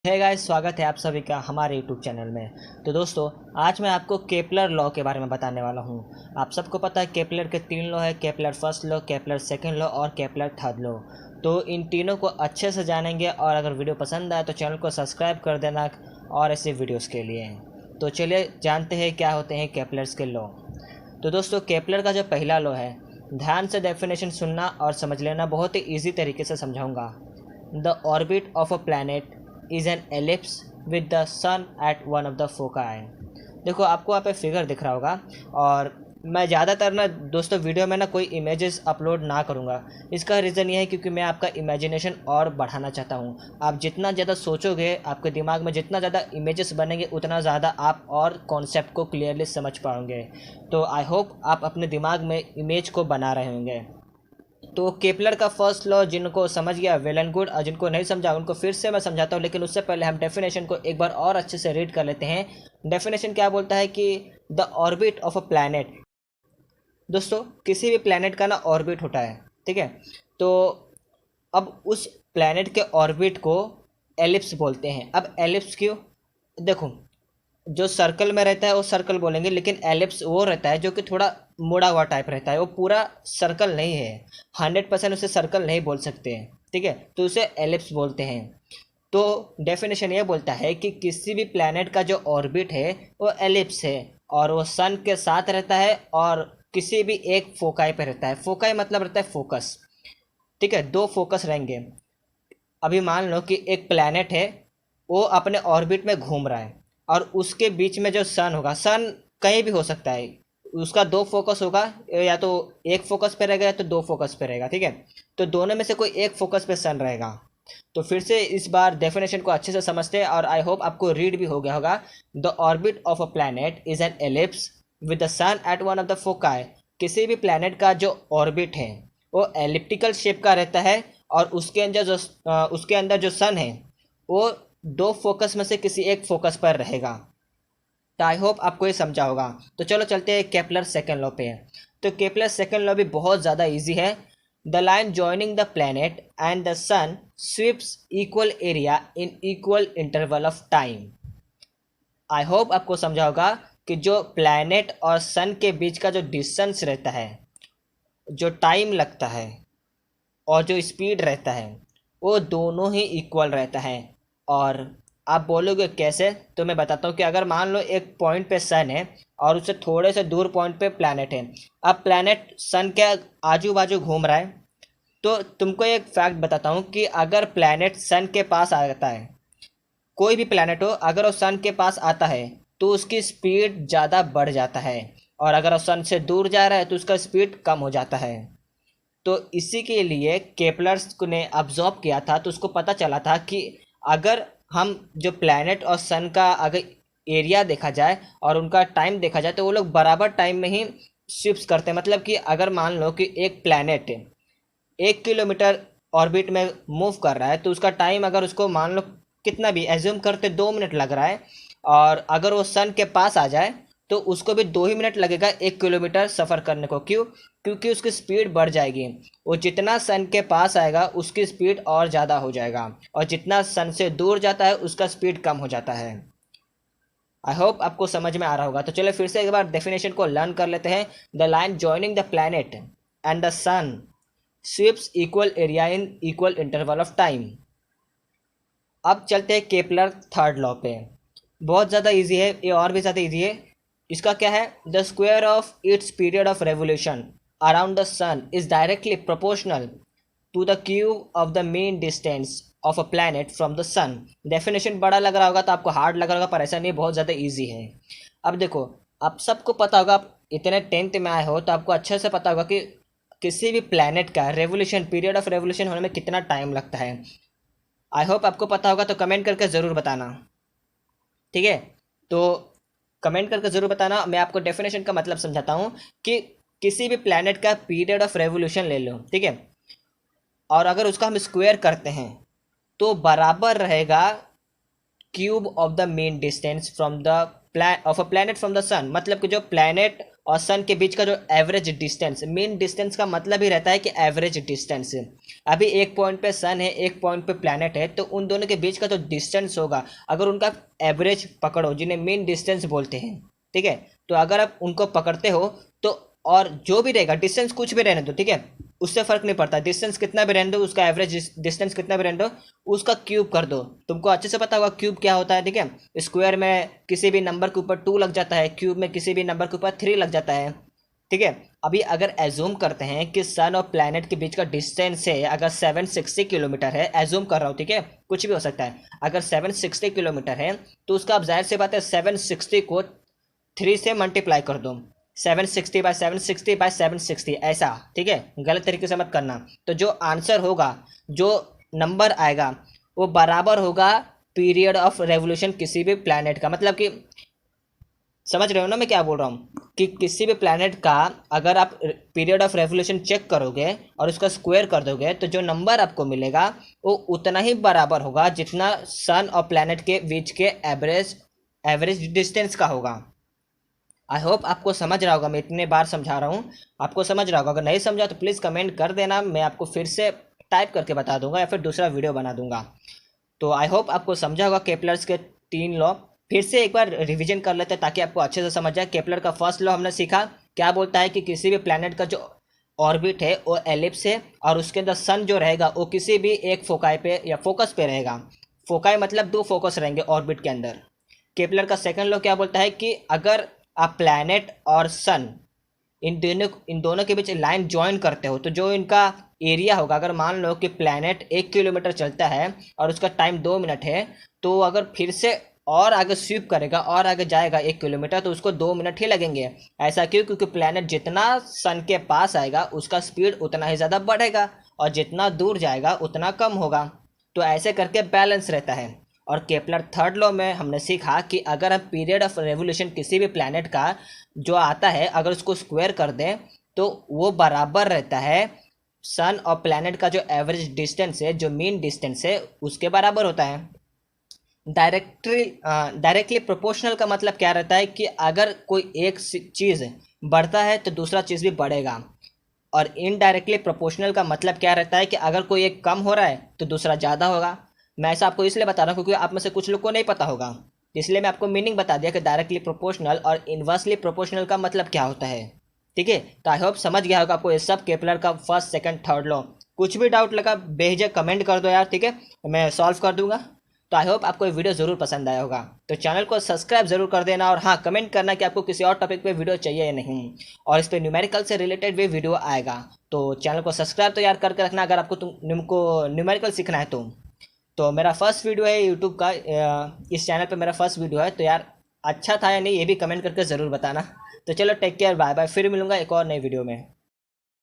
है गाइस, स्वागत है आप सभी का हमारे यूट्यूब चैनल में। तो दोस्तों, आज मैं आपको केपलर लॉ के बारे में बताने वाला हूं। आप सबको पता है केपलर के 3 लॉ है, Kepler first law, Kepler second law और केपलर थर्ड लॉ। तो इन तीनों को अच्छे से जानेंगे और अगर वीडियो पसंद आए तो चैनल को सब्सक्राइब कर देना और ऐसे वीडियोज़ के लिए। तो चलिए जानते हैं क्या होते हैं केपलर्स के लॉ। तो दोस्तों, केपलर का जो पहला लॉ है, ध्यान से डेफिनेशन सुनना और समझ लेना, बहुत ही ईजी तरीके से समझाऊंगा। The orbit of a planet is an ellipse with the sun at one of the foci. देखो, आपको यहाँ पे फिगर दिख रहा होगा। और मैं ज़्यादातर ना दोस्तों वीडियो में ना कोई इमेजेस अपलोड ना करूँगा। इसका रीज़न ये है क्योंकि मैं आपका इमेजिनेशन और बढ़ाना चाहता हूँ। आप जितना ज़्यादा सोचोगे, आपके दिमाग में जितना ज़्यादा इमेजेस बनेंगे, उतना ज़्यादा आप और कॉन्सेप्ट को क्लियरली समझ पाओगे। तो आई होप आप अपने दिमाग में इमेज को बना रहे होंगे। तो केपलर का फर्स्ट लॉ जिनको समझ गया वेल एंड गुड, और जिनको नहीं समझा उनको फिर से मैं समझाता हूँ। लेकिन उससे पहले हम डेफिनेशन को एक बार और अच्छे से रीड कर लेते हैं। डेफिनेशन क्या बोलता है कि the orbit of a planet. दोस्तों, किसी भी प्लैनेट का ना ऑर्बिट होता है, ठीक है। तो अब उस प्लैनेट के ऑर्बिट को एलिप्स बोलते हैं। अब एलिप्स क्यों? देखो, जो सर्कल में रहता है वो सर्कल बोलेंगे, लेकिन एलिप्स वो रहता है जो कि थोड़ा मुड़ा हुआ टाइप रहता है। वो पूरा सर्कल नहीं है, 100% उसे सर्कल नहीं बोल सकते हैं, ठीक है। तो उसे एलिप्स बोलते हैं। तो डेफिनेशन ये बोलता है कि किसी भी प्लैनेट का जो ऑर्बिट है वो एलिप्स है और वो सन के साथ रहता है और किसी भी एक फोकाई पे रहता है। फोकाई मतलब रहता है फोकस, ठीक है। 2 फोकस रहेंगे। अभी मान लो कि एक प्लैनेट है, वो अपने ऑर्बिट में घूम रहा है और उसके बीच में जो सन होगा, सन कहीं भी हो सकता है, उसका 2 फोकस होगा, या तो एक फोकस पे रहेगा या तो 2 फोकस पे रहेगा, ठीक है। तो दोनों में से कोई एक फोकस पे सन रहेगा। तो फिर से इस बार डेफिनेशन को अच्छे से समझते हैं और आई होप आपको रीड भी हो गया होगा। The orbit of a planet is an ellipse with the sun at one of the foci. किसी भी प्लैनेट का जो ऑर्बिट है वो एलिप्टिकल शेप का रहता है और उसके अंदर जो सन है वो 2 फोकस में से किसी एक फोकस पर रहेगा। तो आई होप आपको ये समझा होगा। तो चलो चलते हैं केपलर सेकेंड लॉ पे। तो केपलर सेकेंड लॉ भी बहुत ज़्यादा इजी है। The line joining the planet and the sun sweeps equal area in equal interval of time. I hope आपको समझा होगा कि जो प्लैनेट और सन के बीच का जो डिस्टेंस रहता है, जो टाइम लगता है और जो स्पीड रहता है, वो दोनों ही इक्वल रहता है। और आप बोलोगे कैसे? तो मैं बताता हूँ कि अगर मान लो एक पॉइंट पे सन है और उससे थोड़े से दूर पॉइंट पे प्लैनेट है। अब प्लैनेट सन के आजू बाजू घूम रहा है। तो तुमको एक फैक्ट बताता हूँ कि अगर प्लैनेट सन के पास आता है, कोई भी प्लैनेट हो, अगर वो सन के पास आता है तो उसकी स्पीड ज़्यादा बढ़ जाता है, और अगर वो सन से दूर जा रहा है तो उसका स्पीड कम हो जाता है। तो इसी के लिए केपलर्स ने ऑब्जर्व किया था, तो उसको पता चला था कि अगर हम जो प्लैनेट और सन का अगर एरिया देखा जाए और उनका टाइम देखा जाए तो वो लोग बराबर टाइम में ही शिफ्ट करते हैं। मतलब कि अगर मान लो कि एक प्लैनेट 1 किलोमीटर ऑर्बिट में मूव कर रहा है तो उसका टाइम, अगर उसको मान लो कितना भी एज्यूम करते 2 मिनट लग रहा है, और अगर वो सन के पास आ जाए तो उसको भी 2 ही मिनट लगेगा 1 किलोमीटर सफ़र करने को। क्यों? क्योंकि उसकी स्पीड बढ़ जाएगी। वो जितना सन के पास आएगा उसकी स्पीड और ज़्यादा हो जाएगा, और जितना सन से दूर जाता है उसका स्पीड कम हो जाता है। आई होप आपको समझ में आ रहा होगा। तो चलिए फिर से एक बार डेफिनेशन को लर्न कर लेते हैं। The line joining the planet and the sun sweeps equal area in equal interval of time. अब चलते हैं केपलर थर्ड लॉ पे। बहुत ज़्यादा इजी है ये, और भी ज़्यादा इजी है। इसका क्या है? The square of its period of revolution around the sun is directly proportional to the cube of the mean distance of a planet from the sun. Definition बड़ा लग रहा होगा तो आपको हार्ड लग रहा होगा, पर ऐसा नहीं, बहुत ज़्यादा ईजी है। अब देखो, आप सबको पता होगा, आप इतने 10th में आए हो तो आपको अच्छे से पता होगा कि किसी भी प्लैनेट का रेवोल्यूशन, पीरियड ऑफ रेवोल्यूशन होने में कितना टाइम लगता है। आई होप आपको पता होगा, तो कमेंट करके ज़रूर बताना, ठीक है। तो कमेंट करके ज़रूर बताना। मैं आपको डेफिनेशन का मतलब समझाता हूँ कि किसी भी प्लैनेट का पीरियड ऑफ रेवोल्यूशन ले लो, ठीक है, और अगर उसका हम स्क्वायर करते हैं तो बराबर रहेगा cube of the mean distance from the of a planet from the sun, मतलब कि जो प्लैनेट और सन के बीच का जो एवरेज डिस्टेंस, मीन डिस्टेंस का मतलब ही रहता है कि एवरेज डिस्टेंस। अभी एक पॉइंट पे सन है, एक पॉइंट पे प्लैनेट है, तो उन दोनों के बीच का जो डिस्टेंस होगा, अगर उनका एवरेज पकड़ो, जिन्हें मीन डिस्टेंस बोलते हैं, ठीक है, तो अगर आप उनको पकड़ते हो तो, और जो भी रहेगा डिस्टेंस कुछ भी रहने दो, ठीक है, उससे फर्क नहीं पड़ता, डिस्टेंस कितना भी रहने दो, उसका एवरेज डिस्टेंस कितना भी रहने दो, उसका क्यूब कर दो। तुमको अच्छे से पता होगा क्यूब क्या होता है, ठीक है, स्क्वायर में किसी भी नंबर के ऊपर 2 लग जाता है, क्यूब में किसी भी नंबर के ऊपर 3 लग जाता है, ठीक है। अभी अगर एज्यूम करते हैं कि सन और प्लैनेट के बीच का डिस्टेंस है अगर 760 किलोमीटर है, एज्यूम कर रहा हूँ, ठीक है, कुछ भी हो सकता है, अगर 760 किलोमीटर है तो उसका अब जाहिर सी बात है 760 को 3 से मल्टीप्लाई कर दो, 760 बाय 760 बाय 760 ऐसा, ठीक है, गलत तरीके से मत करना। तो जो आंसर होगा, जो नंबर आएगा, वो बराबर होगा पीरियड ऑफ रेवोल्यूशन किसी भी प्लैनेट का। मतलब कि समझ रहे हो ना मैं क्या बोल रहा हूँ, कि किसी भी प्लैनेट का अगर आप पीरियड ऑफ रेवोल्यूशन चेक करोगे और उसका स्क्वायर कर दोगे तो जो नंबर आपको मिलेगा वो उतना ही बराबर होगा जितना सन और प्लैनेट के बीच के एवरेज डिस्टेंस का होगा। आई होप आपको समझ रहा होगा, मैं इतने बार समझा रहा हूँ, आपको समझ रहा होगा। अगर नहीं समझा तो प्लीज़ कमेंट कर देना, मैं आपको फिर से टाइप करके बता दूंगा या फिर दूसरा वीडियो बना दूंगा। तो आई होप आपको समझा होगा केपलर्स के 3 लॉ। फिर से एक बार रिवीजन कर लेते हैं ताकि आपको अच्छे से समझ जाए। केपलर का फर्स्ट लॉ हमने सीखा, क्या बोलता है कि किसी भी प्लैनेट का जो ऑर्बिट है वो एलिप्स है और उसके अंदर सन जो रहेगा वो किसी भी एक फोकाई पे या फोकस पे रहेगा। फोकाई मतलब 2 फोकस रहेंगे ऑर्बिट के अंदर। केपलर का सेकंड लॉ क्या बोलता है कि अगर आप प्लैनेट और सन इन दोनों के बीच लाइन ज्वाइन करते हो तो जो इनका एरिया होगा, अगर मान लो कि प्लैनेट 1 किलोमीटर चलता है और उसका टाइम 2 मिनट है, तो अगर फिर से और आगे स्वीप करेगा और आगे जाएगा 1 किलोमीटर तो उसको 2 मिनट ही लगेंगे। ऐसा क्यों? क्योंकि प्लैनेट जितना सन के पास आएगा उसका स्पीड उतना ही ज़्यादा बढ़ेगा और जितना दूर जाएगा उतना कम होगा। तो ऐसे करके बैलेंस रहता है। और केपलर थर्ड लॉ में हमने सीखा कि अगर हम पीरियड ऑफ रेवोल्यूशन किसी भी प्लैनेट का जो आता है अगर उसको स्क्वायर कर दें तो वो बराबर रहता है सन और प्लैनेट का जो एवरेज डिस्टेंस है, जो मीन डिस्टेंस है, उसके बराबर होता है। डायरेक्टली प्रोपोर्शनल का मतलब क्या रहता है कि अगर कोई एक चीज़ बढ़ता है तो दूसरा चीज़ भी बढ़ेगा। और इनडायरेक्टली प्रोपोर्शनल का मतलब क्या रहता है कि अगर कोई एक कम हो रहा है तो दूसरा ज़्यादा होगा। मैं ऐसा आपको इसलिए बता रहा हूँ क्योंकि आप में से कुछ लोग को नहीं पता होगा, इसलिए मैं आपको मीनिंग बता दिया कि डायरेक्टली प्रोपोर्शनल और इन्वर्सली प्रोपोर्शनल का मतलब क्या होता है। ठीक है, तो आई होप समझ गया होगा आपको ये सब केपलर का फर्स्ट सेकंड थर्ड लॉ। कुछ भी डाउट लगा बेझिझक कमेंट कर दो यार, ठीक है, मैं सॉल्व कर दूंगा। तो आई होप आपको ये वीडियो ज़रूर पसंद आया होगा। तो चैनल को सब्सक्राइब जरूर कर देना और हाँ, कमेंट करना कि आपको किसी और टॉपिक पे वीडियो चाहिए या नहीं, और इस पर न्यूमेरिकल से रिलेटेड भी वीडियो आएगा। तो चैनल को सब्सक्राइब तो यार करके रखना अगर आपको तुमको न्यूमेरिकल सीखना है तो मेरा फर्स्ट वीडियो है यूट्यूब का, इस चैनल पे मेरा फर्स्ट वीडियो है, तो यार अच्छा था या नहीं ये भी कमेंट करके ज़रूर बताना। तो चलो टेक केयर, बाय बाय, फिर मिलूंगा एक और नई वीडियो में।